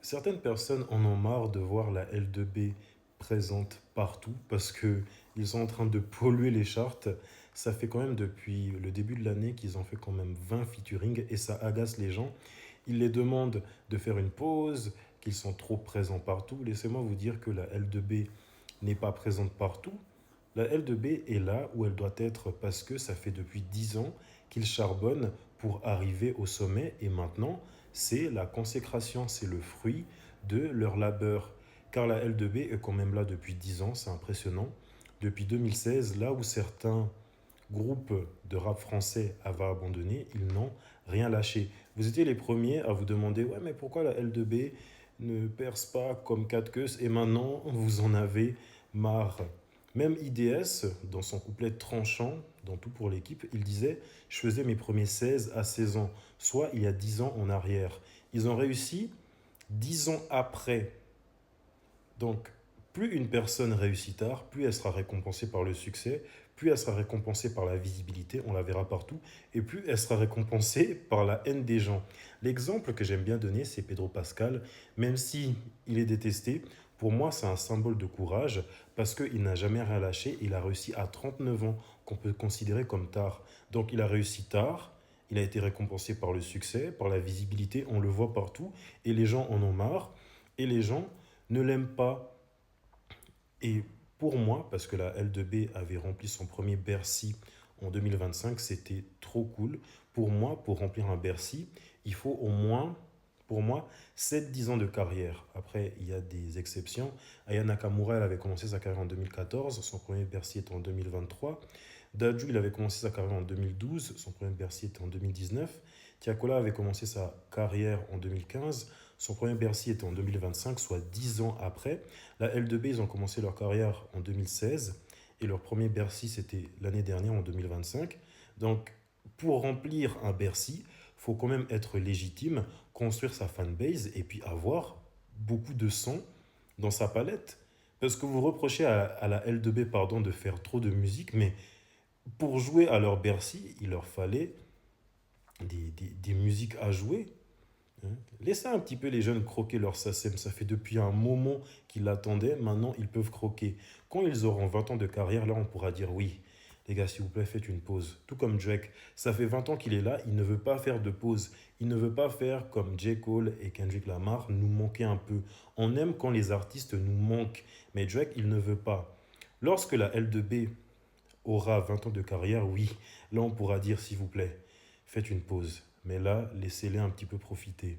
Certaines personnes en ont marre de voir la L2B présente partout parce que ils sont en train de polluer les charts. Ça fait quand même depuis le début de l'année qu'ils ont fait quand même 20 featuring et ça agace les gens. Ils les demandent de faire une pause, qu'ils sont trop présents partout. Laissez-moi vous dire que la L2B n'est pas présente partout. La L2B est là où elle doit être parce que ça fait depuis 10 ans qu'ils charbonnent pour arriver au sommet et maintenant, c'est la consécration, c'est le fruit de leur labeur. Car la L2B est quand même là depuis 10 ans, c'est impressionnant. Depuis 2016, là où certains groupes de rap français avaient abandonné, ils n'ont rien lâché. Vous étiez les premiers à vous demander, ouais, mais pourquoi la L2B ne perce pas comme 4 queues et maintenant vous en avez marre. Même IDS, dans son couplet tranchant, dans Tout pour l'équipe, il disait: je faisais mes premiers 16 à 16 ans, soit il y a 10 ans en arrière. Ils ont réussi 10 ans après. Donc, plus une personne réussit tard, plus elle sera récompensée par le succès, plus elle sera récompensée par la visibilité, on la verra partout, et plus elle sera récompensée par la haine des gens. L'exemple que j'aime bien donner, c'est Pedro Pascal. Même si il est détesté, pour moi, c'est un symbole de courage parce qu'il n'a jamais rien lâché. Il a réussi à 39 ans, qu'on peut considérer comme tard. Donc, il a réussi tard. Il a été récompensé par le succès, par la visibilité, on le voit partout, et les gens en ont marre, et les gens ne l'aime pas. Et pour moi, parce que la L2B avait rempli son premier Bercy en 2025, c'était trop cool. Pour moi, pour remplir un Bercy, il faut au moins, pour moi, 7-10 ans de carrière. Après, il y a des exceptions. Aya Nakamura, elle avait commencé sa carrière en 2014, son premier Bercy était en 2023. Dadju, il avait commencé sa carrière en 2012, son premier Bercy était en 2019. Tiakola avait commencé sa carrière en 2015, son premier Bercy était en 2025, soit 10 ans après. La L2B, ils ont commencé leur carrière en 2016 et leur premier Bercy, c'était l'année dernière en 2025. Donc, pour remplir un Bercy, il faut quand même être légitime, construire sa fanbase et puis avoir beaucoup de sons dans sa palette. Parce que vous reprochez à la L2B, pardon, de faire trop de musique, mais pour jouer à leur Bercy, il leur fallait des musiques à jouer. Hein. Laissez un petit peu les jeunes croquer leur SACEM. Ça fait depuis un moment qu'ils l'attendaient. Maintenant, ils peuvent croquer. Quand ils auront 20 ans de carrière, là, on pourra dire oui. Les gars, s'il vous plaît, faites une pause. Tout comme Drake. Ça fait 20 ans qu'il est là. Il ne veut pas faire de pause. Il ne veut pas faire comme J. Cole et Kendrick Lamar, nous manquer un peu. On aime quand les artistes nous manquent. Mais Drake, il ne veut pas. Lorsque la L2B aura 20 ans de carrière, oui, là on pourra dire s'il vous plaît, faites une pause. Mais là, laissez-les un petit peu profiter.